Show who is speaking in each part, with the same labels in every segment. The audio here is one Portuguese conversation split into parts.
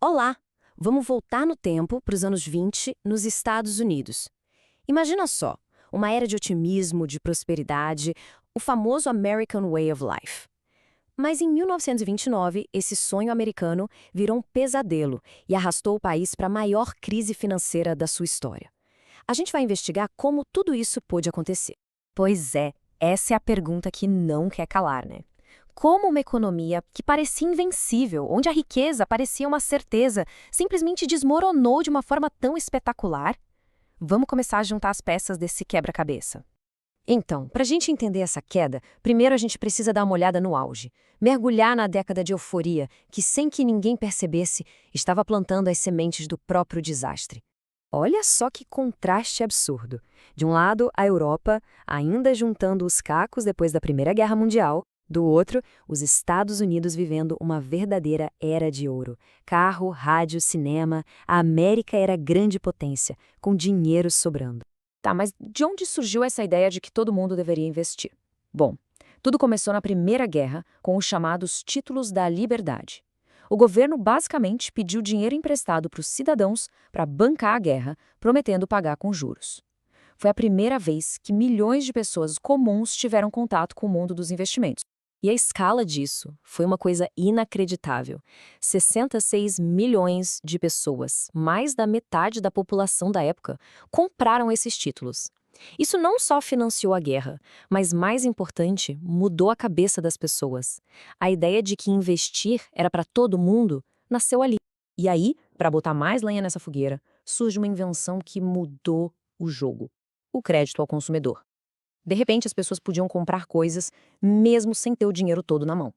Speaker 1: Olá! Vamos voltar no tempo para os anos 20, nos Estados Unidos. Imagina só, uma era de otimismo, de prosperidade, o famoso American Way of Life. Mas em 1929, esse sonho americano virou um pesadelo e arrastou o país para a maior crise financeira da sua história. A gente vai investigar como tudo isso pôde acontecer.
Speaker 2: Pois é, essa é a pergunta que não quer calar, né? Como uma economia que parecia invencível, onde a riqueza parecia uma certeza, simplesmente desmoronou de uma forma tão espetacular? Vamos começar a juntar as peças desse quebra-cabeça.
Speaker 1: Então, para a gente entender essa queda, primeiro a gente precisa dar uma olhada no auge. Mergulhar na década de euforia, que sem que ninguém percebesse, estava plantando as sementes do próprio desastre. Olha só que contraste absurdo. De um lado, a Europa, ainda juntando os cacos depois da Primeira Guerra Mundial. Do outro, os Estados Unidos vivendo uma verdadeira era de ouro. Carro, rádio, cinema, a América era grande potência, com dinheiro sobrando. Tá, mas de onde surgiu essa ideia de que todo mundo deveria investir? Bom, tudo começou na Primeira Guerra, com os chamados Títulos da Liberdade. O governo basicamente pediu dinheiro emprestado para os cidadãos para bancar a guerra, prometendo pagar com juros. Foi a primeira vez que milhões de pessoas comuns tiveram contato com o mundo dos investimentos. E a escala disso foi uma coisa inacreditável. 66 milhões de pessoas, mais da metade da população da época, compraram esses títulos. Isso não só financiou a guerra, mas, mais importante, mudou a cabeça das pessoas. A ideia de que investir era para todo mundo nasceu ali. E aí, para botar mais lenha nessa fogueira, surge uma invenção que mudou o jogo: o crédito ao consumidor. De repente, as pessoas podiam comprar coisas mesmo sem ter o dinheiro todo na mão.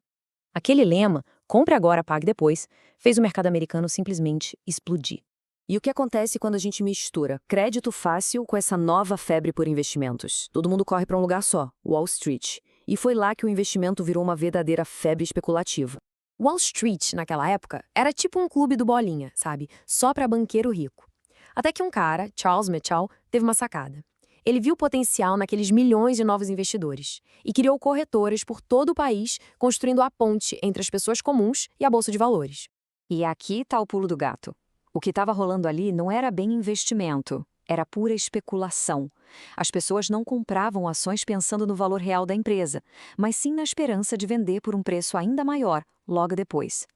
Speaker 1: Aquele lema, compre agora, pague depois, fez o mercado americano simplesmente explodir. E o que acontece quando a gente mistura crédito fácil com essa nova febre por investimentos? Todo mundo corre para um lugar só, Wall Street. E foi lá que o investimento virou uma verdadeira febre especulativa. Wall Street, naquela época, era tipo um clube do bolinha, sabe? Só para banqueiro rico. Até que um cara, Charles Mitchell, teve uma sacada. Ele viu potencial naqueles milhões de novos investidores e criou corretoras por todo o país, construindo a ponte entre as pessoas comuns e a bolsa de valores.
Speaker 2: E aqui está o pulo do gato. O que estava rolando ali não era bem investimento, era pura especulação. As pessoas não compravam ações pensando no valor real da empresa, mas sim na esperança de vender por um preço ainda maior logo depois.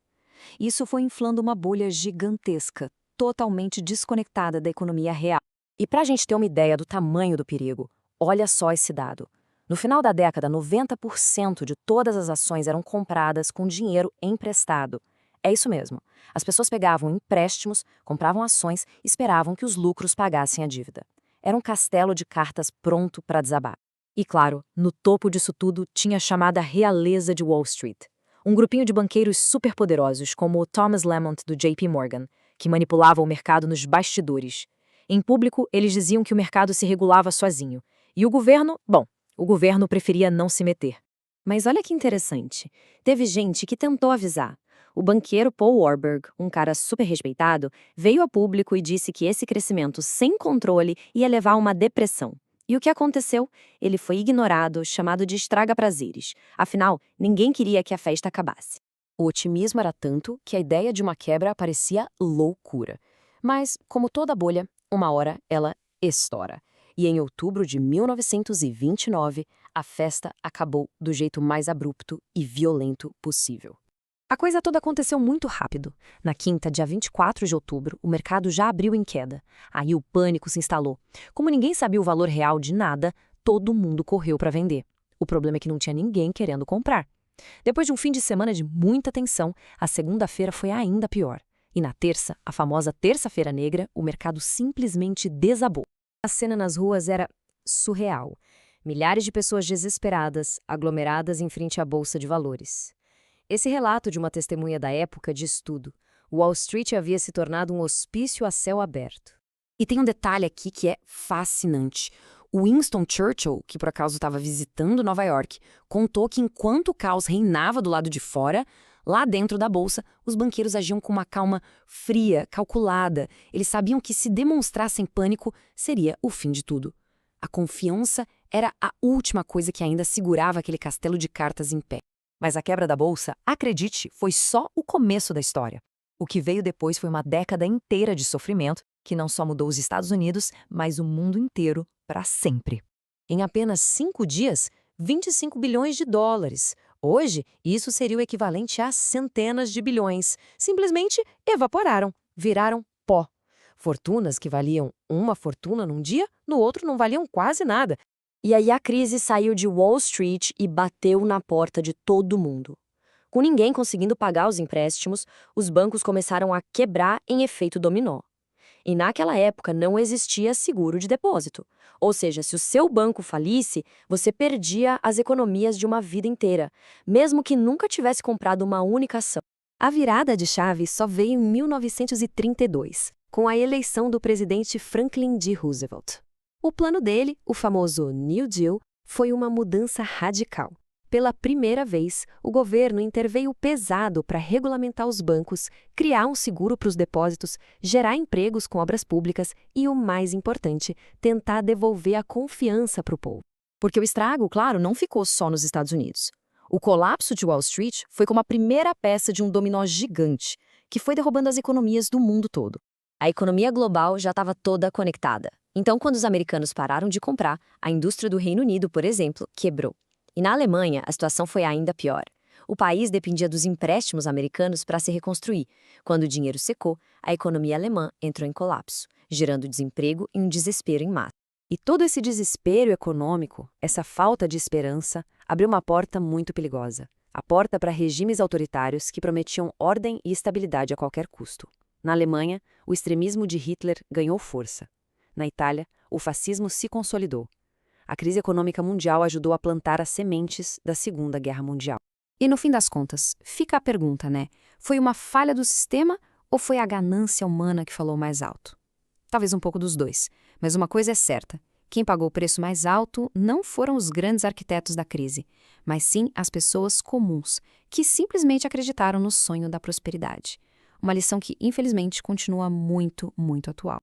Speaker 2: Isso foi inflando uma bolha gigantesca, totalmente desconectada da economia real.
Speaker 1: E para a gente ter uma ideia do tamanho do perigo, olha só esse dado. No final da década, 90% de todas as ações eram compradas com dinheiro emprestado. É isso mesmo. As pessoas pegavam empréstimos, compravam ações e esperavam que os lucros pagassem a dívida. Era um castelo de cartas pronto para desabar. E claro, no topo disso tudo tinha a chamada realeza de Wall Street. Um grupinho de banqueiros superpoderosos como o Thomas Lamont do JP Morgan, que manipulavam o mercado nos bastidores. Em público, eles diziam que o mercado se regulava sozinho. E o governo, o governo preferia não se meter. Mas olha que interessante. Teve gente que tentou avisar. O banqueiro Paul Warburg, um cara super respeitado, veio a público e disse que esse crescimento sem controle ia levar a uma depressão. E o que aconteceu? Ele foi ignorado, chamado de estraga-prazeres. Afinal, ninguém queria que a festa acabasse. O otimismo era tanto que a ideia de uma quebra parecia loucura. Mas, como toda bolha, uma hora ela estoura. E em outubro de 1929, a festa acabou do jeito mais abrupto e violento possível. A coisa toda aconteceu muito rápido. Na quinta, dia 24 de outubro, o mercado já abriu em queda. Aí o pânico se instalou. Como ninguém sabia o valor real de nada, todo mundo correu para vender. O problema é que não tinha ninguém querendo comprar. Depois de um fim de semana de muita tensão, a segunda-feira foi ainda pior. E na terça, a famosa Terça-feira Negra, o mercado simplesmente desabou. A cena nas ruas era surreal. Milhares de pessoas desesperadas, aglomeradas em frente à Bolsa de Valores. Esse relato de uma testemunha da época diz tudo. Wall Street havia se tornado um hospício a céu aberto. E tem um detalhe aqui que é fascinante. O Winston Churchill, que por acaso estava visitando Nova York, contou que enquanto o caos reinava do lado de fora, lá dentro da bolsa, os banqueiros agiam com uma calma fria, calculada. Eles sabiam que se demonstrassem pânico, seria o fim de tudo. A confiança era a última coisa que ainda segurava aquele castelo de cartas em pé. Mas a quebra da bolsa, acredite, foi só o começo da história.
Speaker 3: O que veio depois foi uma década inteira de sofrimento que não só mudou os Estados Unidos, mas o mundo inteiro para sempre.
Speaker 1: Em apenas 5 dias, 25 bilhões de dólares. Hoje, isso seria o equivalente a centenas de bilhões. Simplesmente evaporaram, viraram pó. Fortunas que valiam uma fortuna num dia, no outro não valiam quase nada. E aí a crise saiu de Wall Street e bateu na porta de todo mundo. Com ninguém conseguindo pagar os empréstimos, os bancos começaram a quebrar em efeito dominó. E naquela época não existia seguro de depósito. Ou seja, se o seu banco falisse, você perdia as economias de uma vida inteira, mesmo que nunca tivesse comprado uma única ação. A virada de chave só veio em 1932, com a eleição do presidente Franklin D. Roosevelt. O plano dele, o famoso New Deal, foi uma mudança radical. Pela primeira vez, o governo interveio pesado para regulamentar os bancos, criar um seguro para os depósitos, gerar empregos com obras públicas e, o mais importante, tentar devolver a confiança para o povo.
Speaker 2: Porque o estrago, claro, não ficou só nos Estados Unidos. O colapso de Wall Street foi como a primeira peça de um dominó gigante, que foi derrubando as economias do mundo todo.
Speaker 1: A economia global já estava toda conectada. Então, quando os americanos pararam de comprar, a indústria do Reino Unido, por exemplo, quebrou. E na Alemanha, a situação foi ainda pior. O país dependia dos empréstimos americanos para se reconstruir. Quando o dinheiro secou, a economia alemã entrou em colapso, gerando desemprego e um desespero em massa.
Speaker 3: E todo esse desespero econômico, essa falta de esperança, abriu uma porta muito perigosa. A porta para regimes autoritários que prometiam ordem e estabilidade a qualquer custo. Na Alemanha, o extremismo de Hitler ganhou força. Na Itália, o fascismo se consolidou. A crise econômica mundial ajudou a plantar as sementes da Segunda Guerra Mundial.
Speaker 2: E no fim das contas, fica a pergunta, né? Foi uma falha do sistema ou foi a ganância humana que falou mais alto? Talvez um pouco dos dois, mas uma coisa é certa. Quem pagou o preço mais alto não foram os grandes arquitetos da crise, mas sim as pessoas comuns, que simplesmente acreditaram no sonho da prosperidade. Uma lição que, infelizmente, continua muito, muito atual.